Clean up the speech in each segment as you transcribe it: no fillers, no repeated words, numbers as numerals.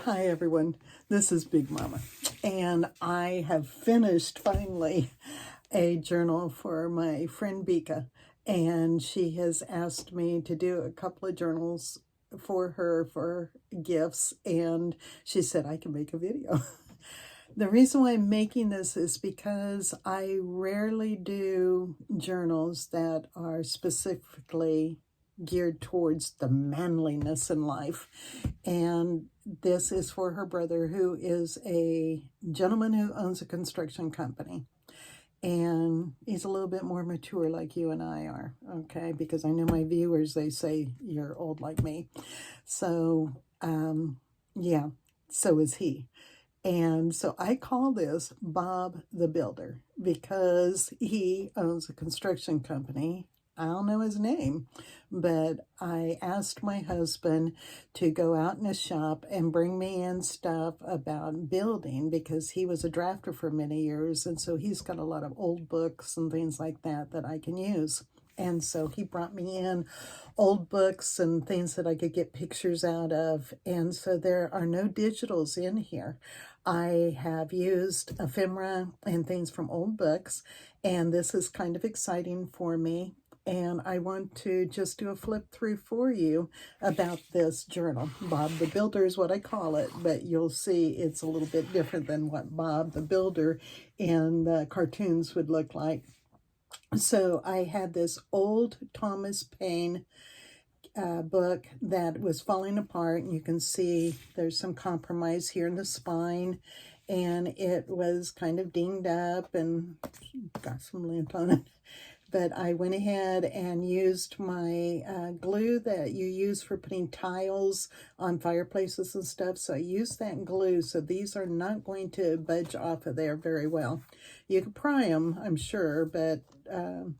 Hi everyone, this is Big Mama, and I have finished finally a journal for my friend Beeka, and she has asked me to do a couple of journals for her for gifts, and she said I can make a video. The reason why I'm making this is because I rarely do journals that are specifically geared towards the manliness in life. And this is for her brother, who is a gentleman who owns a construction company. And he's a little bit more mature like you and I are, okay? Because I know my viewers, they say you're old like me. So, yeah, so is he. And so I call this Bob the Builder because he owns a construction company. I don't know his name, but I asked my husband to go out in his shop and bring me in stuff about building because he was a drafter for many years. And so he's got a lot of old books and things like that that I can use. And so he brought me in old books and things that I could get pictures out of. And so there are no digitals in here. I have used ephemera and things from old books, and this is kind of exciting for me. And I want to just do a flip through for you about this journal. Bob the Builder is what I call it, but you'll see it's a little bit different than what Bob the Builder in the cartoons would look like. So I had this old Thomas Paine book that was falling apart, and you can see there's some compromise here in the spine, and it was kind of dinged up and got some lint on it. But I went ahead and used my glue that you use for putting tiles on fireplaces and stuff. So I used that glue. So these are not going to budge off of there very well. You can pry them, I'm sure, but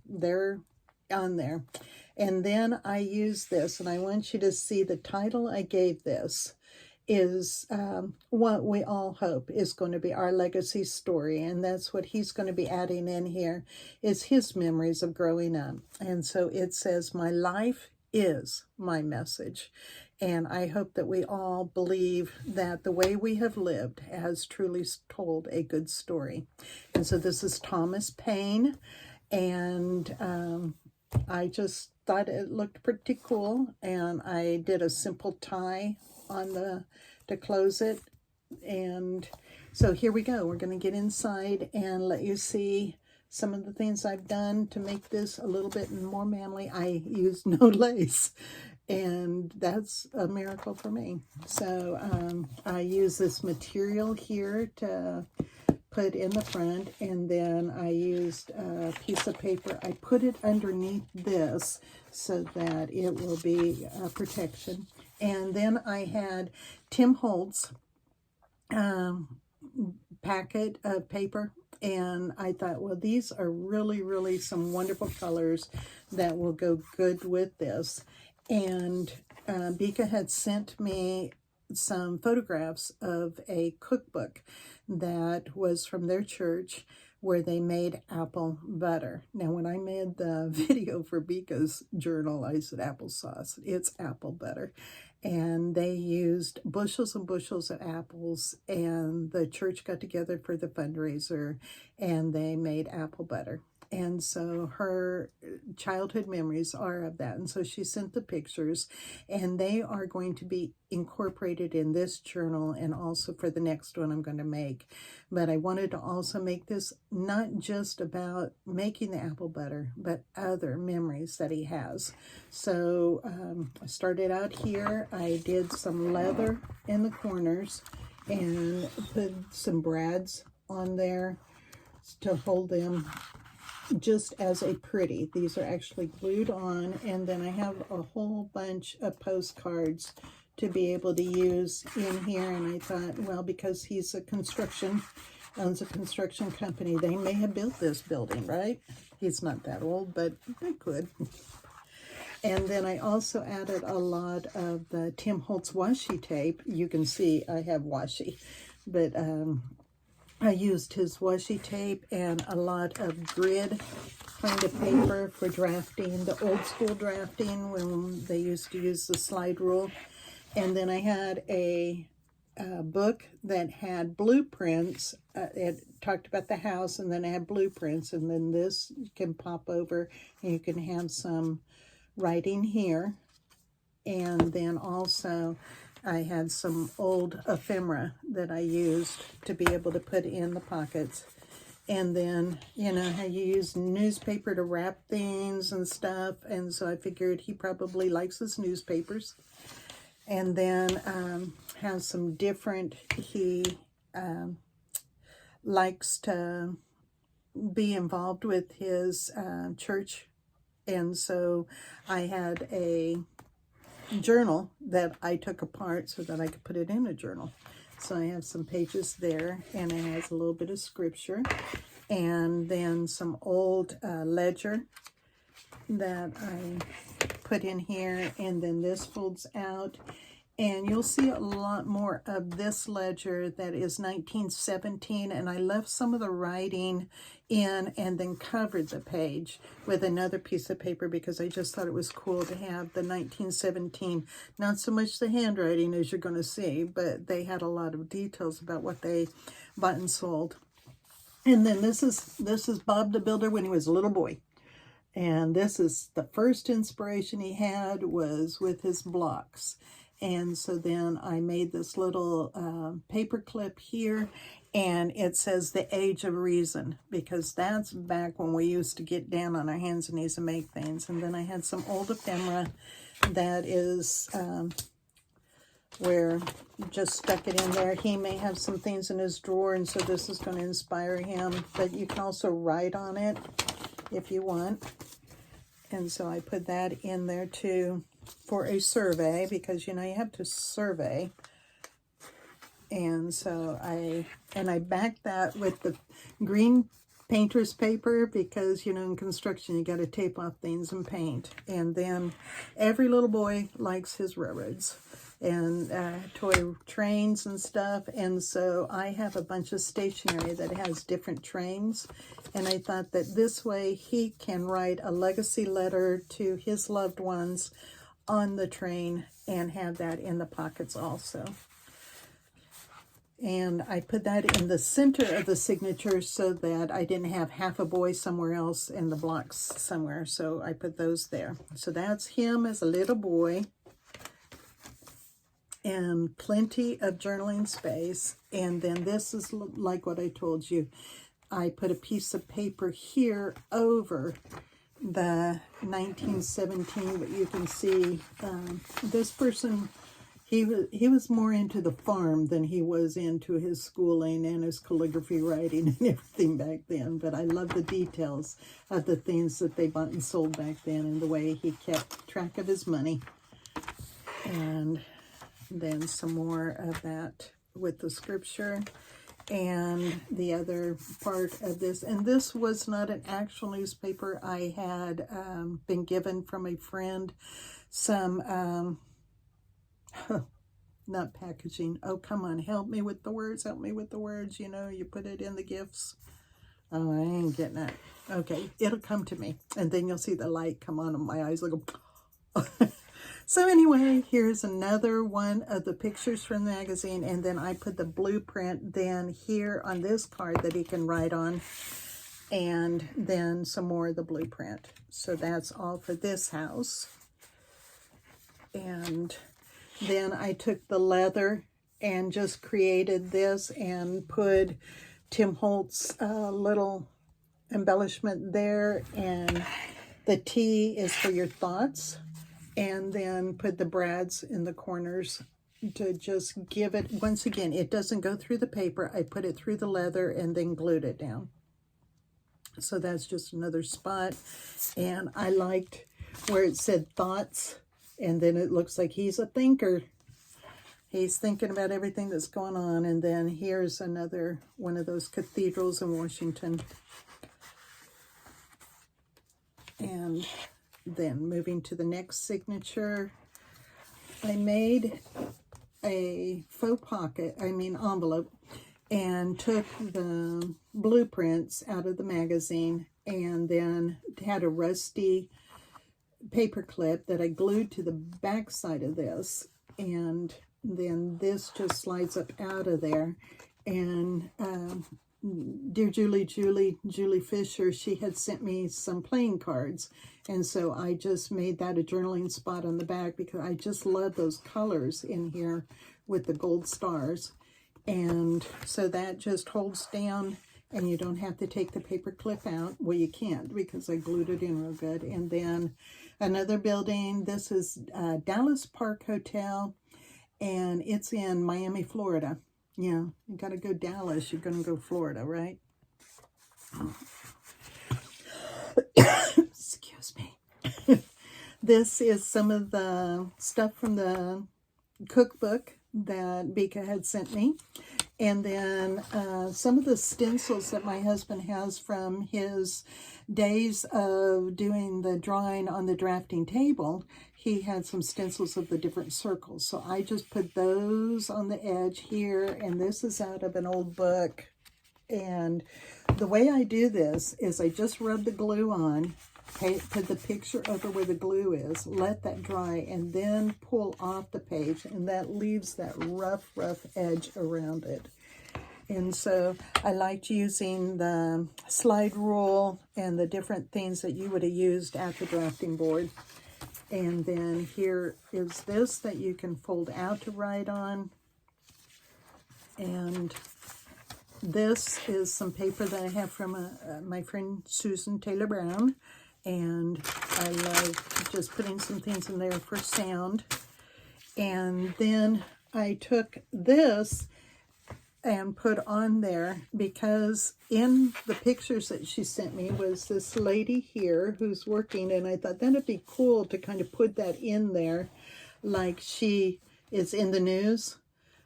they're on there. And then I use this, and I want you to see the title I gave this is what we all hope is going to be our legacy story. And that's what he's going to be adding in here is his memories of growing up. And so it says, my life is my message. And I hope that we all believe that the way we have lived has truly told a good story. And so this is Thomas Paine. And I just thought it looked pretty cool. And I did a simple tie on to close it. And so here we go. We're going to get inside and let you see some of the things I've done to make this a little bit more manly. I used no lace, and that's a miracle for me. So I use this material here to put in the front, and then I used a piece of paper. I put it underneath this so that it will be protection. And then I had Tim Holtz packet of paper, and I thought, well, these are really some wonderful colors that will go good with this. And Beeka had sent me some photographs of a cookbook that was from their church where they made apple butter. Now, when I made the video for Beeka's journal, I said applesauce. It's apple butter. And they used bushels and bushels of apples, and the church got together for the fundraiser, and they made apple butter. And so her childhood memories are of that. And so she sent the pictures, and they are going to be incorporated in this journal and also for the next one I'm going to make. But I wanted to also make this not just about making the apple butter, but other memories that he has. So I started out here. I did some leather in the corners and put some brads on there to hold them just as a pretty. These are actually glued on, and then I have a whole bunch of postcards to be able to use in here. And I thought, well, because he's owns a construction company, they may have built this building, right? He's not that old, but they could. And then I also added a lot of the Tim Holtz washi tape. You can see I have washi, but I used his washi tape and a lot of grid kind of paper for drafting, the old school drafting when they used to use the slide rule. And then I had a book that had blueprints. It talked about the house, and then it had blueprints, and then this you can pop over and you can have some writing here. And then also I had some old ephemera that I used to be able to put in the pockets. And then, you know, how you use newspaper to wrap things and stuff. And so I figured he probably likes his newspapers. And then has some different, he likes to be involved with his church. And so I had a journal that I took apart so that I could put it in a journal. So I have some pages there, and it has a little bit of scripture, and then some old ledger that I put in here, and then this folds out. And you'll see a lot more of this ledger that is 1917, and I left some of the writing in and then covered the page with another piece of paper because I just thought it was cool to have the 1917, not so much the handwriting as you're going to see, but they had a lot of details about what they bought and sold. And then this is Bob the Builder when he was a little boy. And this is the first inspiration he had was with his blocks. And so then I made this little paper clip here, and it says the age of reason, because that's back when we used to get down on our hands and knees and make things. And then I had some old ephemera that is where just stuck it in there. He may have some things in his drawer, and so this is going to inspire him, but you can also write on it if you want. And so I put that in there too for a survey, because you know you have to survey. And so I backed that with the green painter's paper, because you know in construction you got to tape off things and paint. And then every little boy likes his railroads and toy trains and stuff, and so I have a bunch of stationery that has different trains, and I thought that this way he can write a legacy letter to his loved ones on the train and have that in the pockets also. And I put that in the center of the signature so that I didn't have half a boy somewhere else and the blocks somewhere, so I put those there. So that's him as a little boy, and plenty of journaling space. And then this is like what I told you. I put a piece of paper here over the 1917, but you can see this person, he was more into the farm than he was into his schooling and his calligraphy writing and everything back then. But I love the details of the things that they bought and sold back then and the way he kept track of his money. And then some more of that with the scripture. And the other part of this, and this was not an actual newspaper. I had been given from a friend some, not packaging. Oh, come on, help me with the words, you know, you put it in the gifts. Oh, I ain't getting it. Okay, it'll come to me. And then you'll see the light come on and my eyes will go. So anyway, here's another one of the pictures from the magazine, and then I put the blueprint then here on this card that he can write on, and then some more of the blueprint. So that's all for this house. And then I took the leather and just created this and put Tim Holt's little embellishment there, and the T is for your thoughts. And then put the brads in the corners to just give it, once again, it doesn't go through the paper. I put it through the leather and then glued it down. So that's just another spot. And I liked where it said thoughts, and then it looks like he's a thinker. He's thinking about everything that's going on. And then here's another one of those cathedrals in Washington. And then moving to the next signature, I made a faux pocket, envelope, and took the blueprints out of the magazine and then had a rusty paper clip that I glued to the back side of this and then this just slides up out of there. And dear Julie Fisher, she had sent me some playing cards. And so I just made that a journaling spot on the back because I just love those colors in here with the gold stars. And so that just holds down, and you don't have to take the paper clip out. Well, you can't because I glued it in real good. And then another building, this is Dallas Park Hotel, and it's in Miami, Florida. Yeah, you got to go Dallas, you're going to go Florida, right? Excuse me. This is some of the stuff from the cookbook that Beeka had sent me. And then some of the stencils that my husband has from his days of doing the drawing on the drafting table. He had some stencils of the different circles. So I just put those on the edge here. And this is out of an old book. And the way I do this is I just rub the glue on, put the picture over where the glue is, let that dry, and then pull off the page, and that leaves that rough edge around it. And so I liked using the slide rule and the different things that you would have used at the drafting board. And then here is this that you can fold out to write on. And this is some paper that I have from my friend Susan Taylor Brown. And I love just putting some things in there for sound. And then I took this and put on there because in the pictures that she sent me was this lady here who's working, and I thought that'd be cool to kind of put that in there like she is in the news.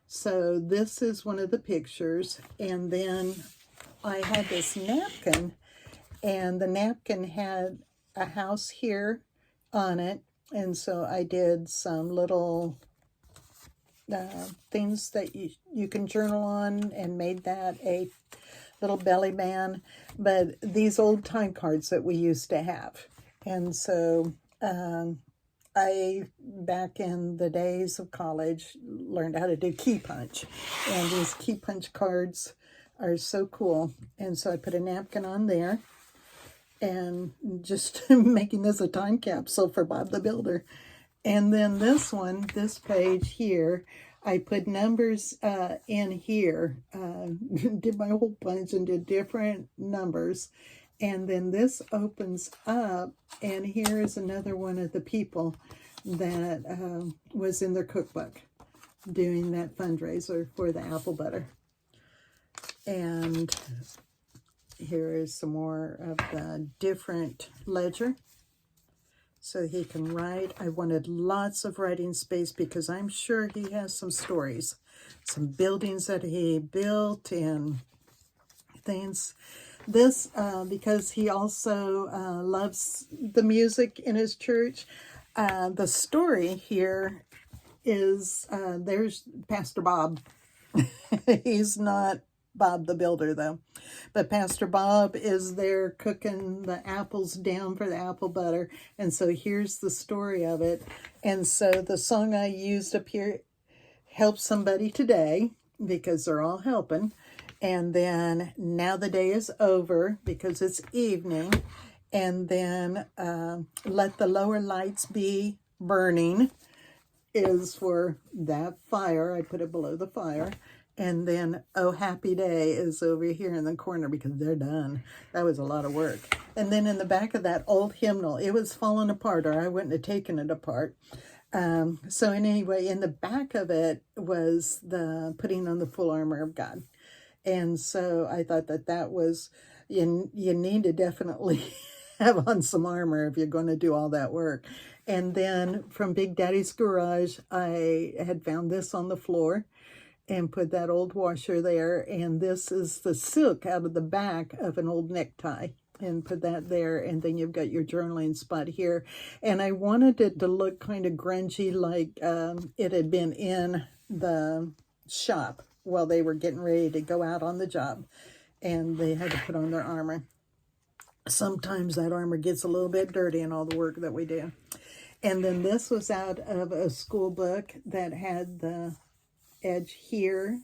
So this is one of the pictures. And then I had this napkin, and the napkin had a house here on it. And so I did some little things that you can journal on, and made that a little belly band. But these old time cards that we used to have. And so I, back in the days of college, learned how to do key punch. And these key punch cards are so cool. And so I put a napkin on there, and just making this a time capsule for Bob the Builder. And then this one, this page here, I put numbers in here, did my whole bunch and did different numbers. And then this opens up, and here is another one of the people that was in their cookbook doing that fundraiser for the apple butter. And here is some more of the different ledger, so he can write. I wanted lots of writing space because I'm sure he has some stories, some buildings that he built and things. This, because he also loves the music in his church, the story here is, there's Pastor Bob. He's not Bob the Builder, though. But Pastor Bob is there cooking the apples down for the apple butter. And so here's the story of it. And so the song I used up here, Help Somebody Today, because they're all helping. And then Now the Day is Over, because it's evening. And then Let the Lower Lights Be Burning is for that fire. I put it below the fire. And then Oh Happy Day is over here in the corner because they're done. That was a lot of work. And then in the back of that old hymnal, it was falling apart, or I wouldn't have taken it apart. So anyway, in the back of it was the putting on the full armor of God. And so I thought that was, you need to definitely have on some armor if you're going to do all that work. And then from Big Daddy's Garage, I had found this on the floor and put that old washer there. And this is the silk out of the back of an old necktie, and put that there. And then you've got your journaling spot here. And I wanted it to look kind of grungy, like it had been in the shop while they were getting ready to go out on the job, and they had to put on their armor. Sometimes that armor gets a little bit dirty in all the work that we do. And then this was out of a school book that had the edge here.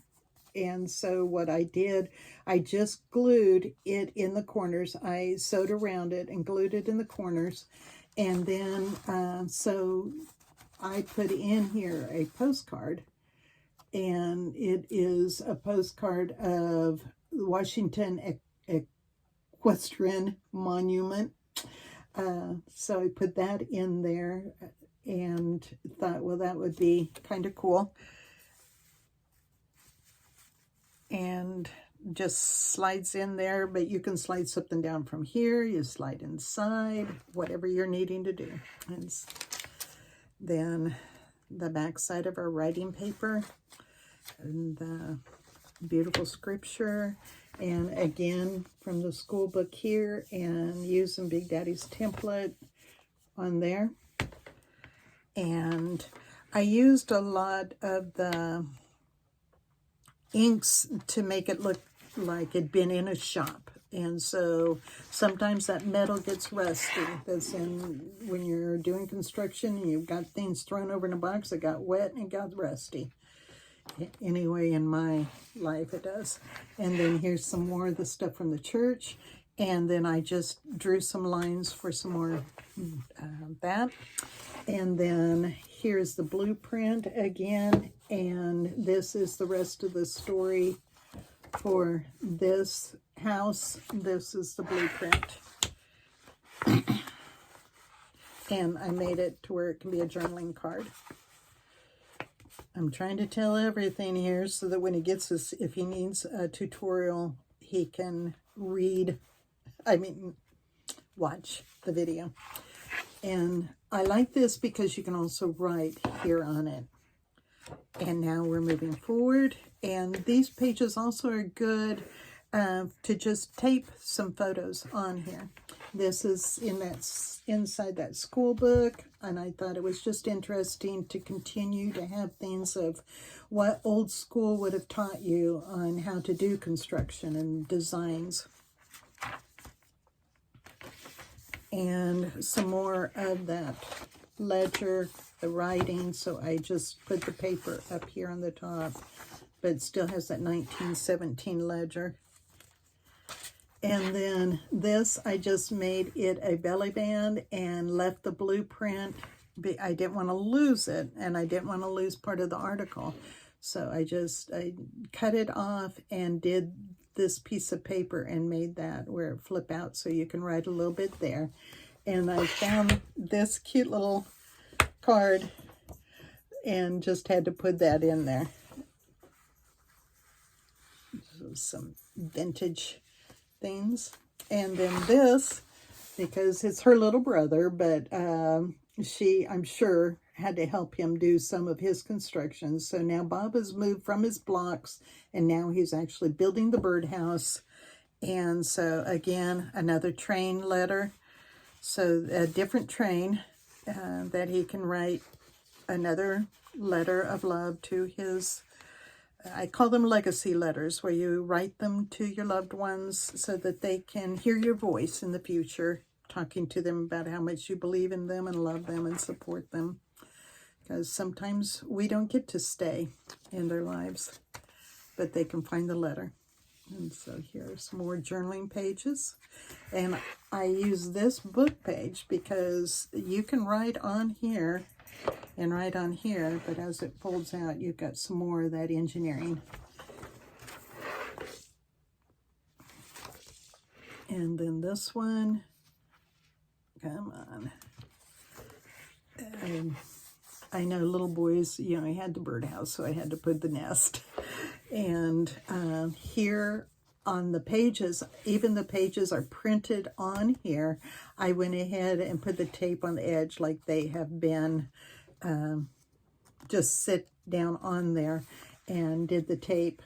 And so what I did, I just glued it in the corners. I sewed around it and glued it in the corners. And then, so I put in here a postcard. And it is a postcard of Washington Equestrian Monument. So I put that in there and thought, well, that would be kind of cool. And just slides in there, but you can slide something down from here. You slide inside, whatever you're needing to do. And then the back side of our writing paper and the beautiful scripture. And again, from the school book here, and using Big Daddy's template on there. And I used a lot of the inks to make it look like it'd been in a shop. And so sometimes that metal gets rusty. That's in when you're doing construction and you've got things thrown over in a box that got wet and got rusty. Anyway, in my life it does. And then here's some more of the stuff from the church. And then I just drew some lines for some more that. And then here's the blueprint again. And this is the rest of the story for this house. This is the blueprint. And I made it to where it can be a journaling card. I'm trying to tell everything here so that when he gets this, if he needs a tutorial, he can watch the video. And I like this because you can also write here on it. And now we're moving forward. And these pages also are good to just tape some photos on here. This is inside that school book, and I thought it was just interesting to continue to have things of what old school would have taught you on how to do construction and designs. And some more of that ledger, the writing, so I just put the paper up here on the top, but it still has that 1917 ledger. And then this, I just made it a belly band and left the blueprint. I didn't want to lose it, and I didn't want to lose part of the article. So I cut it off and did this piece of paper and made that where it flip out so you can write a little bit there. And I found this cute little card and just had to put that in there. So some vintage things. And then this, because it's her little brother, but she, I'm sure, had to help him do some of his construction. So now Bob has moved from his blocks, and now he's actually building the birdhouse. And so again, another train letter. So a different train that he can write another letter of love to his, I call them legacy letters, where you write them to your loved ones so that they can hear your voice in the future, talking to them about how much you believe in them and love them and support them. Because sometimes we don't get to stay in their lives, but they can find the letter. And so here's more journaling pages. And I use this book page because you can write on here and write on here, but as it folds out, you've got some more of that engineering. And then this one, come on. I know little boys, you know, I had the birdhouse, so I had to put the nest. And here on the pages, even the pages are printed on here. I went ahead and put the tape on the edge like they have been, just sit down on there, and did the tape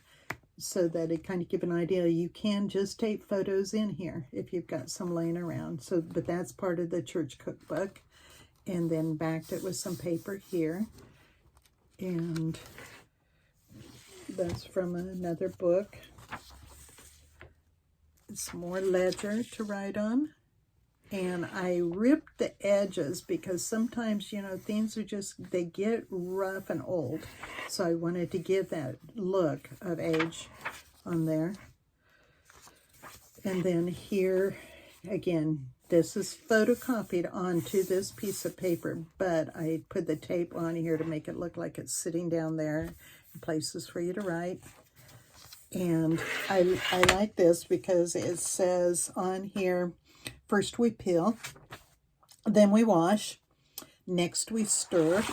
so that it kind of give an idea. You can just tape photos in here if you've got some laying around. So, but that's part of the church cookbook. And then backed it with some paper here. And that's from another book. Some more ledger to write on. and I ripped the edges because sometimes, you know, things are just, they get rough and old. So I wanted to give that look of age on there. And then here, again, this is photocopied onto this piece of paper, but I put the tape on here to make it look like it's sitting down there, places for you to write. And I like this because it says on here, first we peel, then we wash, next we stir.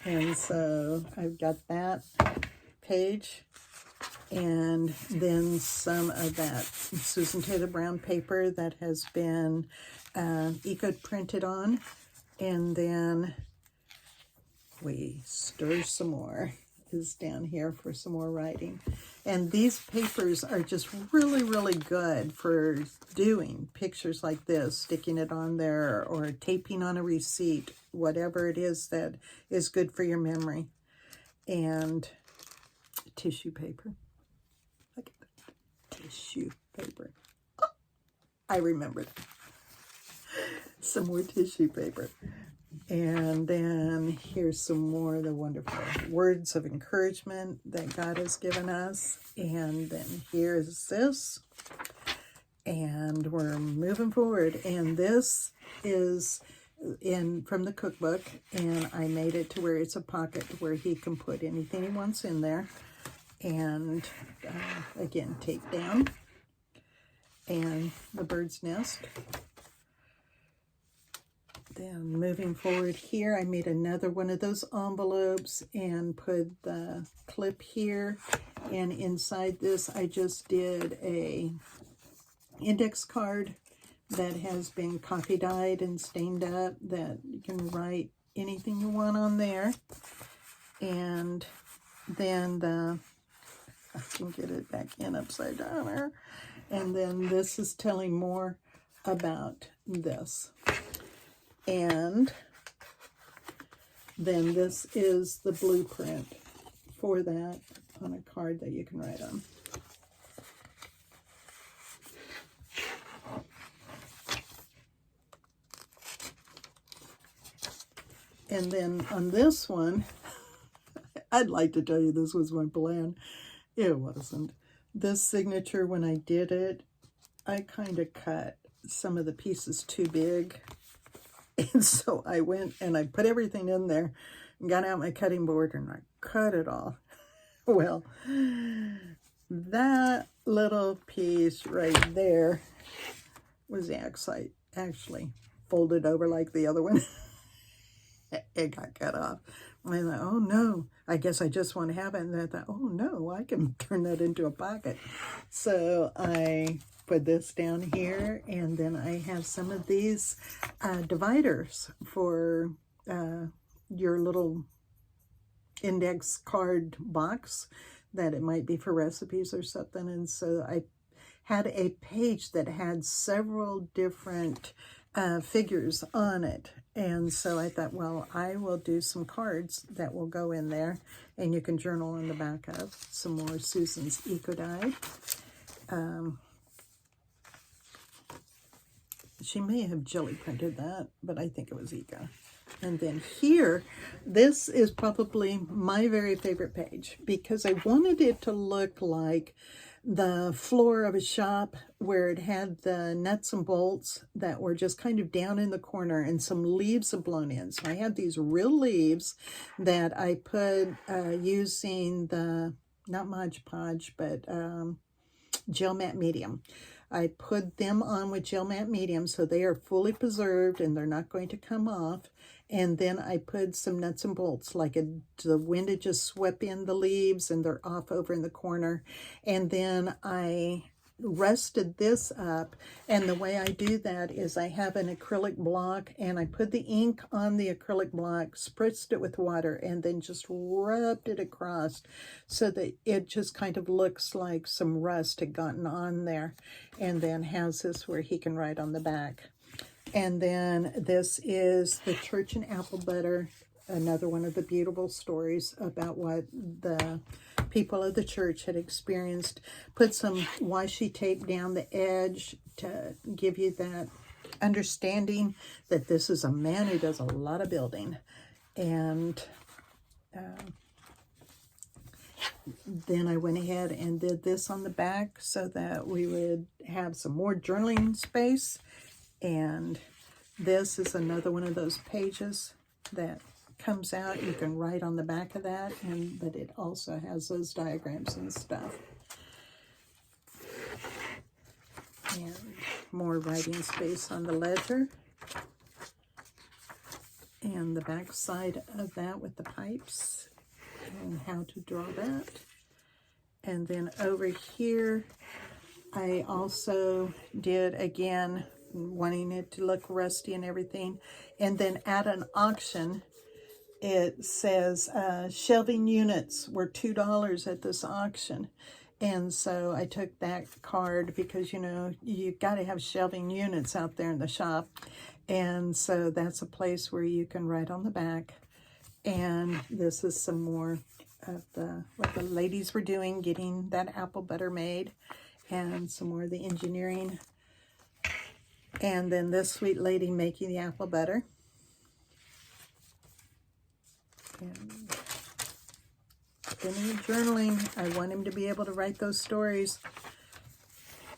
And so I've got that page, and then some of that Susan Taylor Brown paper that has been eco printed on, and then we stir some more is down here for some more writing. And these papers are just really, really good for doing pictures like this, sticking it on there or taping on a receipt, whatever it is that is good for your memory. And tissue paper. Look at that. Tissue paper. Oh, I remembered. Some more tissue paper. And then here's some more of the wonderful words of encouragement that God has given us. And then here's this. And we're moving forward. And this is from the cookbook. And I made it to where it's a pocket where he can put anything he wants in there. And again, tape down. And the bird's nest. Then moving forward here, I made another one of those envelopes and put the clip here. And inside this, I just did a index card that has been coffee dyed and stained up that you can write anything you want on there. And then I can get it back in upside down there. And then this is telling more about this. And then this is the blueprint for that on a card that you can write on. And then on this one, I'd like to tell you this was my plan. It wasn't. This signature, when I did it, I kind of cut some of the pieces too big. And so I went and I put everything in there and got out my cutting board and I cut it all. Well, that little piece right there was actually folded over like the other one. It got cut off. I thought, oh no, I guess I just want to have it. And then I thought, oh no, I can turn that into a pocket. So I put this down here, and then I have some of these dividers for your little index card box that it might be for recipes or something. And so I had a page that had several different figures on it. And so I thought, well, I will do some cards that will go in there, and you can journal on the back of some more Susan's Eco Guide. She may have jelly printed that, but I think it was Beeka. And then here, this is probably my very favorite page because I wanted it to look like the floor of a shop where it had the nuts and bolts that were just kind of down in the corner and some leaves have blown in. So I had these real leaves that I put using the, not Mod Podge, but Gel Matte Medium. I put them on with Gel Matte Medium so they are fully preserved and they're not going to come off. And then I put some nuts and bolts, like the wind had just swept in the leaves and they're off over in the corner. And then I rusted this up. And the way I do that is I have an acrylic block and I put the ink on the acrylic block, spritzed it with water, and then just rubbed it across so that it just kind of looks like some rust had gotten on there. And then has this where he can write on the back. And then this is the Church and Apple Butter, another one of the beautiful stories about what the people of the church had experienced. Put some washi tape down the edge to give you that understanding that this is a man who does a lot of building. And then I went ahead and did this on the back so that we would have some more journaling space. And this is another one of those pages that comes out. You can write on the back of that, but it also has those diagrams and stuff. And more writing space on the ledger. And the back side of that with the pipes and how to draw that. And then over here, I also did, again, wanting it to look rusty and everything. And then at an auction, it says shelving units were $2 at this auction. And so I took that card because, you know, you've got to have shelving units out there in the shop. And so that's a place where you can write on the back. And this is some more of what the ladies were doing, getting that apple butter made. And some more of the engineering. And then this sweet lady making the apple butter. And then journaling. I want him to be able to write those stories.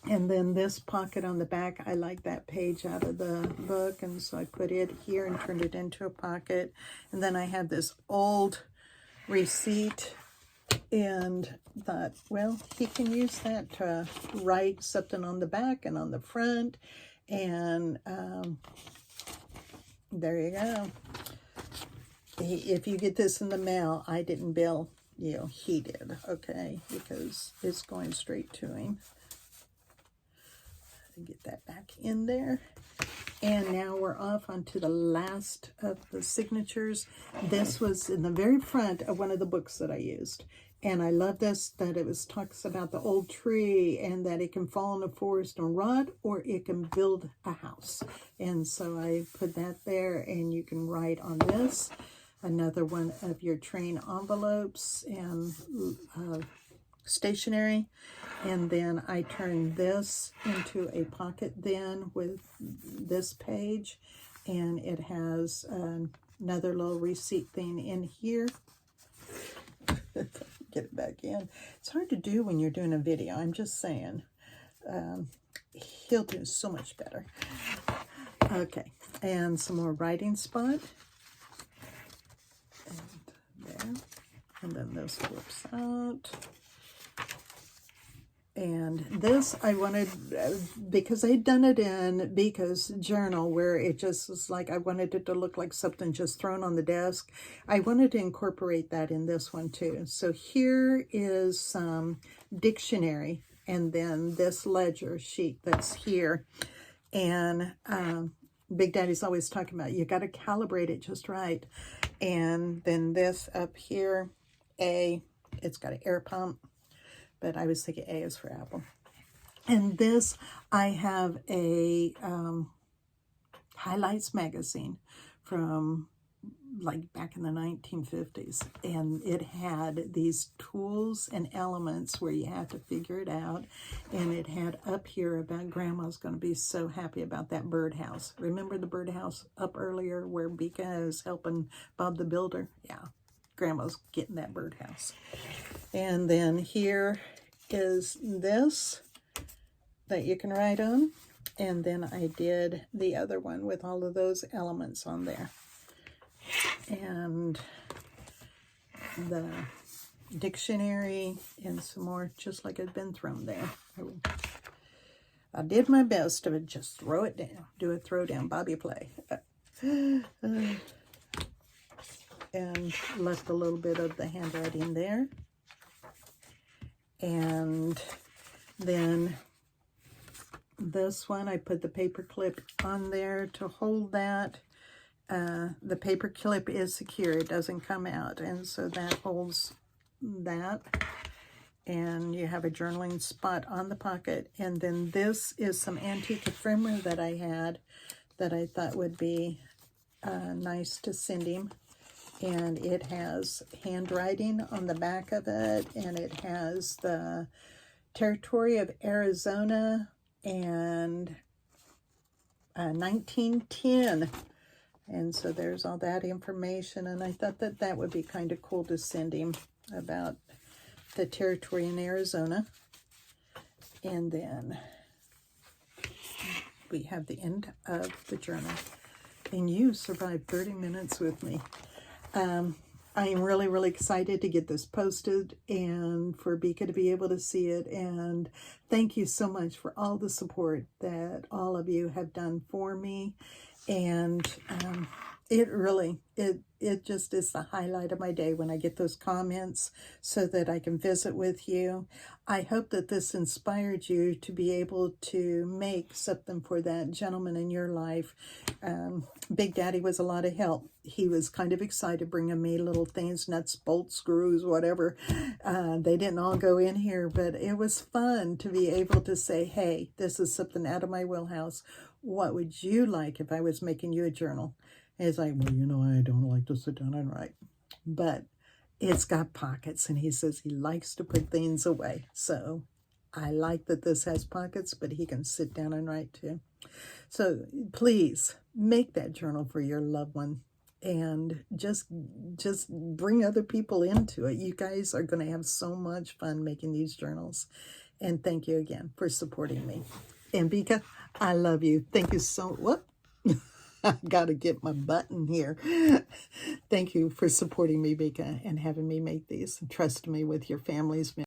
And then this pocket on the back, I like that page out of the book, and so I put it here and turned it into a pocket. And then I have this old receipt and thought, well, he can use that to write something on the back and on the front. And there you go. If you get this in the mail, I didn't bill you. He did, okay? Because it's going straight to him. Get that back in there. And now we're off onto the last of the signatures. This was in the very front of one of the books that I used. And I love this, that it talks about the old tree and that it can fall in the forest and rot, or it can build a house. And so I put that there, and you can write on this. Another one of your train envelopes and stationery. And then I turned this into a pocket then with this page, and it has another little receipt thing in here. Get it back in. It's hard to do when you're doing a video, I'm just saying. He'll do so much better. Okay, and some more writing spot. And there. And then this flips out. And this I wanted, because I'd done it in Beeka's journal, where it just was like, I wanted it to look like something just thrown on the desk. I wanted to incorporate that in this one too. So here is some dictionary, and then this ledger sheet that's here. And Big Daddy's always talking about, you got to calibrate it just right. And then this up here, it's got an air pump. But I was thinking A is for apple. And this, I have a Highlights magazine from like back in the 1950s. And it had these tools and elements where you had to figure it out. And it had up here about Grandma's going to be so happy about that birdhouse. Remember the birdhouse up earlier where Beeka is helping Bob the Builder? Yeah. Grandma's getting that birdhouse. And then here is this that you can write on. And then I did the other one with all of those elements on there. And the dictionary and some more, just like it'd been thrown there. I did my best to just throw it down. Do a throw down, Bobby play. And left a little bit of the handwriting there. And then this one, I put the paper clip on there to hold that. The paper clip is secure, it doesn't come out, and so that holds that. And you have a journaling spot on the pocket. And then this is some antique ephemera that I had that I thought would be nice to send him. And it has handwriting on the back of it, and it has the territory of Arizona and 1910. And so there's all that information, and I thought that that would be kind of cool to send him about the territory in Arizona. And then we have the end of the journal. And you survived 30 minutes with me. I am really, really excited to get this posted and for Beeka to be able to see it. And thank you so much for all the support that all of you have done for me. And it just is the highlight of my day when I get those comments so that I can visit with you. I hope that this inspired you to be able to make something for that gentleman in your life. Big Daddy was a lot of help. He was kind of excited bringing me little things, nuts, bolts, screws, whatever. They didn't all go in here, but it was fun to be able to say, hey, this is something out of my wheelhouse. What would you like if I was making you a journal? And it's like, well, you know, I don't like to sit down and write. But it's got pockets, and he says he likes to put things away. So I like that this has pockets, but he can sit down and write too. So please make that journal for your loved one, and just bring other people into it. You guys are going to have so much fun making these journals. And thank you again for supporting me. And Beeka, I love you. Thank you so much. Whoop. I got to get my button here. Thank you for supporting me, Beeka, and having me make these. Trust me with your family's